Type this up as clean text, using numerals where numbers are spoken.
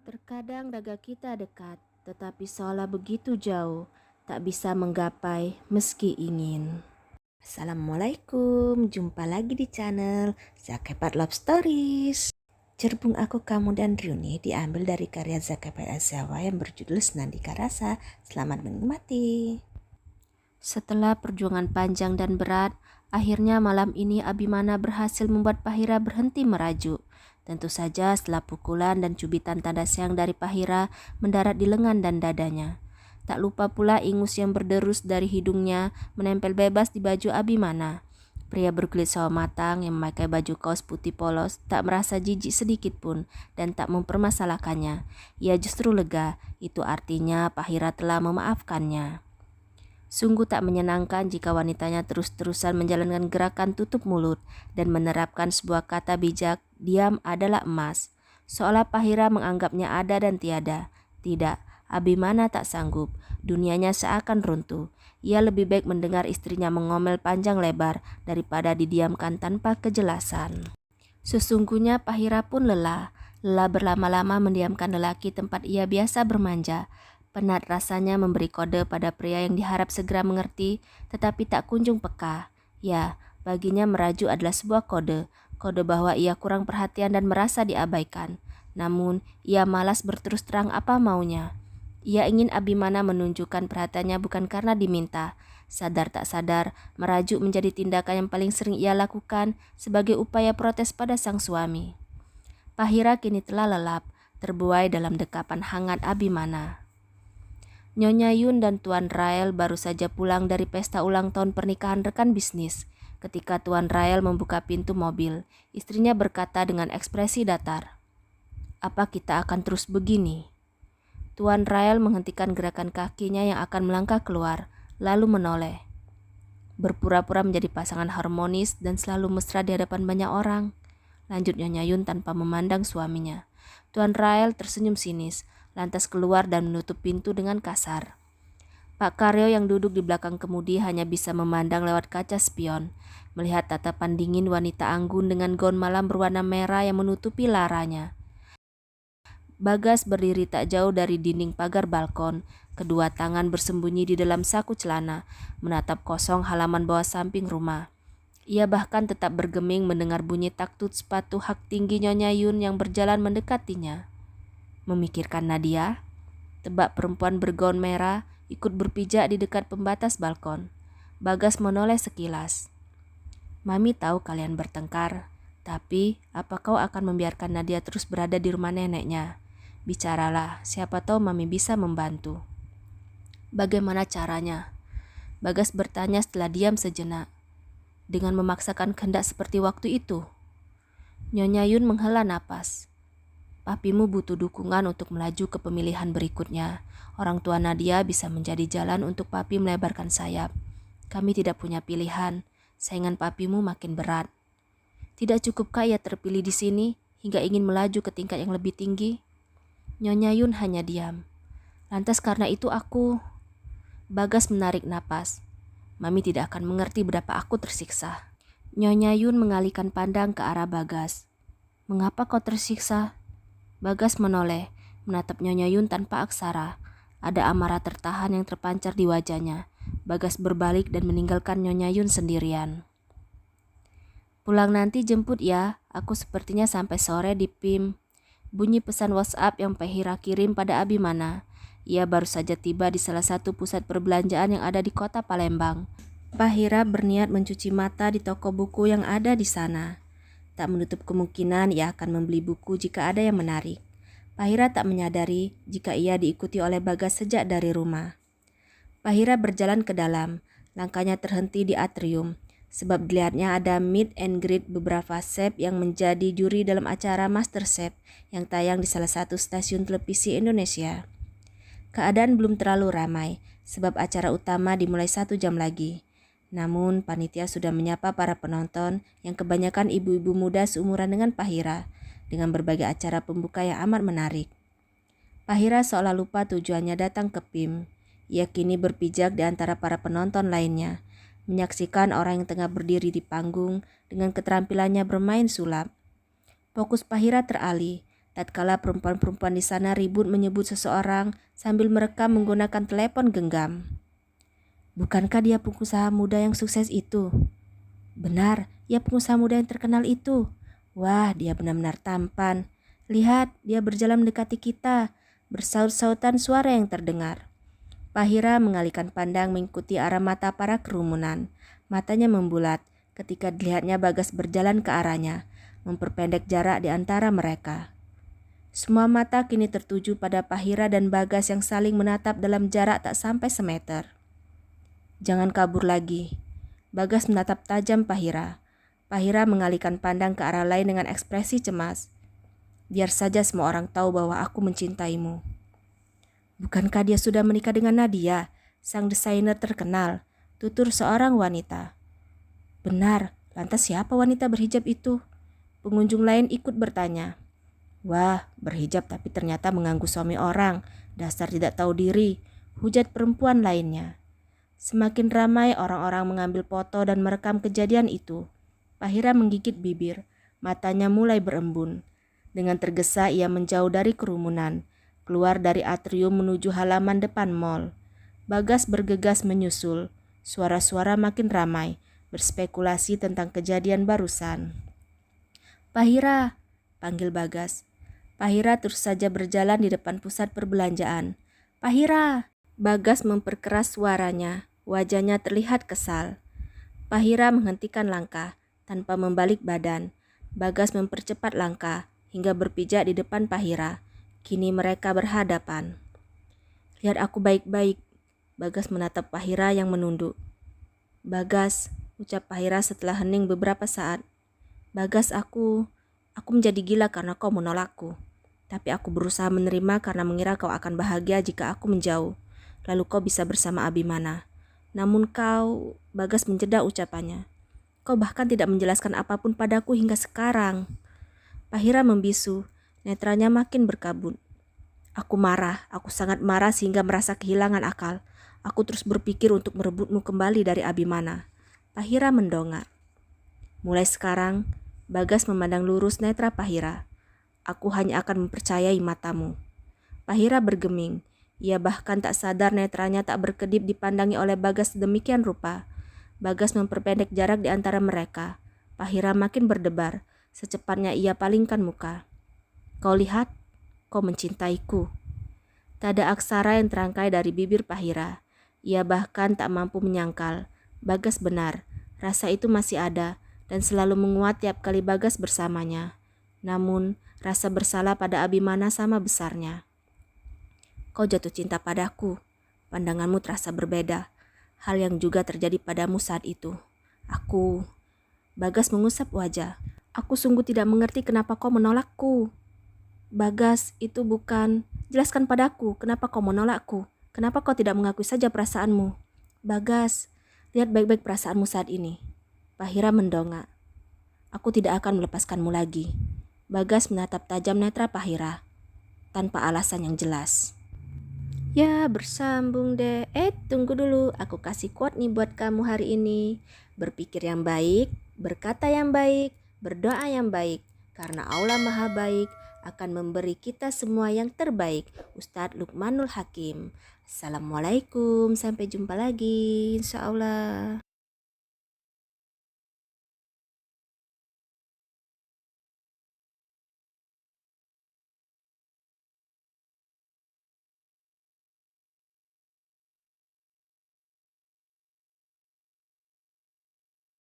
Terkadang raga kita dekat, tetapi seolah begitu jauh, tak bisa menggapai meski ingin. Assalamualaikum, jumpa lagi di channel Zakhepat Love Stories. Cerbung Aku, Kamu, dan Ryuni diambil dari karya Zakhepat Azawa yang berjudul Senandika Rasa. Selamat menikmati. Setelah perjuangan panjang dan berat, akhirnya malam ini Abimana berhasil membuat Pahira berhenti merajuk. Tentu saja setelah pukulan dan cubitan tanda sayang dari Pahira mendarat di lengan dan dadanya. Tak lupa pula ingus yang berderus dari hidungnya menempel bebas di baju Abimana. Pria berkulit sawo matang yang memakai baju kaos putih polos tak merasa jijik sedikit pun dan tak mempermasalahkannya. Ia justru lega, itu artinya Pahira telah memaafkannya. Sungguh tak menyenangkan jika wanitanya terus-terusan menjalankan gerakan tutup mulut dan menerapkan sebuah kata bijak, diam adalah emas. Seolah Pahira menganggapnya ada dan tiada. Tidak, Abimana tak sanggup. Dunianya seakan runtuh. Ia lebih baik mendengar istrinya mengomel panjang lebar daripada didiamkan tanpa kejelasan. Sesungguhnya Pahira pun lelah berlama-lama mendiamkan lelaki tempat ia biasa bermanja. Penat rasanya memberi kode pada pria yang diharap segera mengerti, tetapi tak kunjung peka. Ya, baginya merajuk adalah sebuah kode bahwa ia kurang perhatian dan merasa diabaikan. Namun, ia malas berterus terang apa maunya. Ia ingin Abimana menunjukkan perhatiannya bukan karena diminta. Sadar tak sadar, merajuk menjadi tindakan yang paling sering ia lakukan sebagai upaya protes pada sang suami. Pahira kini telah lelap, terbuai dalam dekapan hangat Abimana. Nyonya Yun dan Tuan Rael baru saja pulang dari pesta ulang tahun pernikahan rekan bisnis. Ketika Tuan Rael membuka pintu mobil, istrinya berkata dengan ekspresi datar, "Apa kita akan terus begini?" Tuan Rael menghentikan gerakan kakinya yang akan melangkah keluar, lalu menoleh. Berpura-pura menjadi pasangan harmonis dan selalu mesra di hadapan banyak orang, lanjut Nyonya Yun tanpa memandang suaminya. Tuan Rael tersenyum sinis, lantas keluar dan menutup pintu dengan kasar. Pak Karyo yang duduk di belakang kemudi hanya bisa memandang lewat kaca spion, melihat tatapan dingin wanita anggun dengan gaun malam berwarna merah yang menutupi laranya. Bagas berdiri tak jauh dari dinding pagar balkon, kedua tangan bersembunyi di dalam saku celana, menatap kosong halaman bawah samping rumah. Ia bahkan tetap bergeming mendengar bunyi taktut sepatu hak tinggi Nyonya Yun yang berjalan mendekatinya. Memikirkan Nadia, tebak perempuan bergaun merah ikut berpijak di dekat pembatas balkon. Bagas menoleh sekilas. "Mami tahu kalian bertengkar, tapi apa kau akan membiarkan Nadia terus berada di rumah neneknya? Bicaralah, siapa tahu Mami bisa membantu." "Bagaimana caranya?" Bagas bertanya setelah diam sejenak. "Dengan memaksakan kehendak seperti waktu itu?" Nyonya Yun menghela napas. "Papimu butuh dukungan untuk melaju ke pemilihan berikutnya. Orang tua Nadia bisa menjadi jalan untuk papi melebarkan sayap. Kami tidak punya pilihan. Saingan papimu makin berat. Tidak cukupkah ia terpilih di sini hingga ingin melaju ke tingkat yang lebih tinggi?" Nyonya Yun hanya diam. "Lantas karena itu aku..." Bagas menarik napas. "Mami tidak akan mengerti betapa aku tersiksa." Nyonya Yun mengalihkan pandang ke arah Bagas. "Mengapa kau tersiksa?" Bagas menoleh, menatap Nyonya Yun tanpa aksara. Ada amarah tertahan yang terpancar di wajahnya. Bagas berbalik dan meninggalkan Nyonya Yun sendirian. "Pulang nanti jemput ya, aku sepertinya sampai sore di PIM." Bunyi pesan WhatsApp yang Pahira kirim pada Abimana. Ia baru saja tiba di salah satu pusat perbelanjaan yang ada di kota Palembang. Pahira berniat mencuci mata di toko buku yang ada di sana. Tak menutup kemungkinan ia akan membeli buku jika ada yang menarik. Pahira tak menyadari jika ia diikuti oleh Bagas sejak dari rumah. Pahira berjalan ke dalam, langkahnya terhenti di atrium, sebab dilihatnya ada meet and greet beberapa chef yang menjadi juri dalam acara MasterChef yang tayang di salah satu stasiun televisi Indonesia. Keadaan belum terlalu ramai, sebab acara utama dimulai 1 jam lagi. Namun, panitia sudah menyapa para penonton yang kebanyakan ibu-ibu muda seumuran dengan Pahira, dengan berbagai acara pembuka yang amat menarik. Pahira seolah lupa tujuannya datang ke PIM. Ia kini berpijak di antara para penonton lainnya, menyaksikan orang yang tengah berdiri di panggung dengan keterampilannya bermain sulap. Fokus Pahira teralih, tatkala perempuan-perempuan di sana ribut menyebut seseorang sambil merekam menggunakan telepon genggam. Bukankah dia pengusaha muda yang sukses itu? Benar, ia pengusaha muda yang terkenal itu. Wah, dia benar-benar tampan. Lihat, dia berjalan mendekati kita. Bersaut-sautan suara yang terdengar. Pahira mengalihkan pandang mengikuti arah mata para kerumunan. Matanya membulat ketika dilihatnya Bagas berjalan ke arahnya, memperpendek jarak di antara mereka. Semua mata kini tertuju pada Pahira dan Bagas yang saling menatap dalam jarak tak sampai semeter. Jangan kabur lagi. Bagas menatap tajam Pahira. Pahira mengalihkan pandang ke arah lain dengan ekspresi cemas. Biar saja semua orang tahu bahwa aku mencintaimu. Bukankah dia sudah menikah dengan Nadia, sang desainer terkenal? Tutur seorang wanita. Benar, lantas siapa wanita berhijab itu? Pengunjung lain ikut bertanya. Wah, berhijab tapi ternyata mengganggu suami orang. Dasar tidak tahu diri, hujat perempuan lainnya. Semakin ramai orang-orang mengambil foto dan merekam kejadian itu. Pahira menggigit bibir, matanya mulai berembun. Dengan tergesa ia menjauh dari kerumunan, keluar dari atrium menuju halaman depan mall. Bagas bergegas menyusul, suara-suara makin ramai, berspekulasi tentang kejadian barusan. Pahira, panggil Bagas. Pahira terus saja berjalan di depan pusat perbelanjaan. Pahira! Bagas memperkeras suaranya, wajahnya terlihat kesal. Pahira menghentikan langkah, tanpa membalik badan. Bagas mempercepat langkah, hingga berpijak di depan Pahira. Kini mereka berhadapan. Lihat aku baik-baik. Bagas menatap Pahira yang menunduk. Bagas, ucap Pahira setelah hening beberapa saat. Bagas, aku menjadi gila karena kau menolakku. Tapi aku berusaha menerima karena mengira kau akan bahagia jika aku menjauh. Lalu kau bisa bersama Abimana. Namun kau, Bagas menjeda ucapannya. Kau bahkan tidak menjelaskan apapun padaku hingga sekarang. Pahira membisu, netranya makin berkabut. Aku marah, aku sangat marah sehingga merasa kehilangan akal. Aku terus berpikir untuk merebutmu kembali dari Abimana. Pahira mendongak. Mulai sekarang, Bagas memandang lurus netra Pahira. Aku hanya akan mempercayai matamu. Pahira bergeming. Ia bahkan tak sadar netranya tak berkedip dipandangi oleh Bagas sedemikian rupa. Bagas memperpendek jarak di antara mereka. Pahira makin berdebar. Secepatnya ia palingkan muka. Kau lihat, kau mencintaiku. Tak ada aksara yang terangkai dari bibir Pahira. Ia bahkan tak mampu menyangkal. Bagas benar, rasa itu masih ada dan selalu menguat tiap kali Bagas bersamanya. Namun, rasa bersalah pada Abimana sama besarnya. Kau jatuh cinta padaku. Pandanganmu terasa berbeda. Hal yang juga terjadi padamu saat itu. Bagas mengusap wajah. Aku sungguh tidak mengerti kenapa kau menolakku. Bagas, itu bukan. Jelaskan padaku, kenapa kau menolakku? Kenapa kau tidak mengakui saja perasaanmu? Bagas, lihat baik-baik perasaanmu saat ini. Pahira mendongak. Aku tidak akan melepaskanmu lagi. Bagas menatap tajam netra Pahira, tanpa alasan yang jelas. Ya, bersambung deh. Tunggu dulu, aku kasih quote nih buat kamu hari ini. Berpikir yang baik, berkata yang baik, berdoa yang baik. Karena Allah Maha Baik akan memberi kita semua yang terbaik. Ustadz Luqmanul Hakim. Assalamualaikum, sampai jumpa lagi, insya Allah.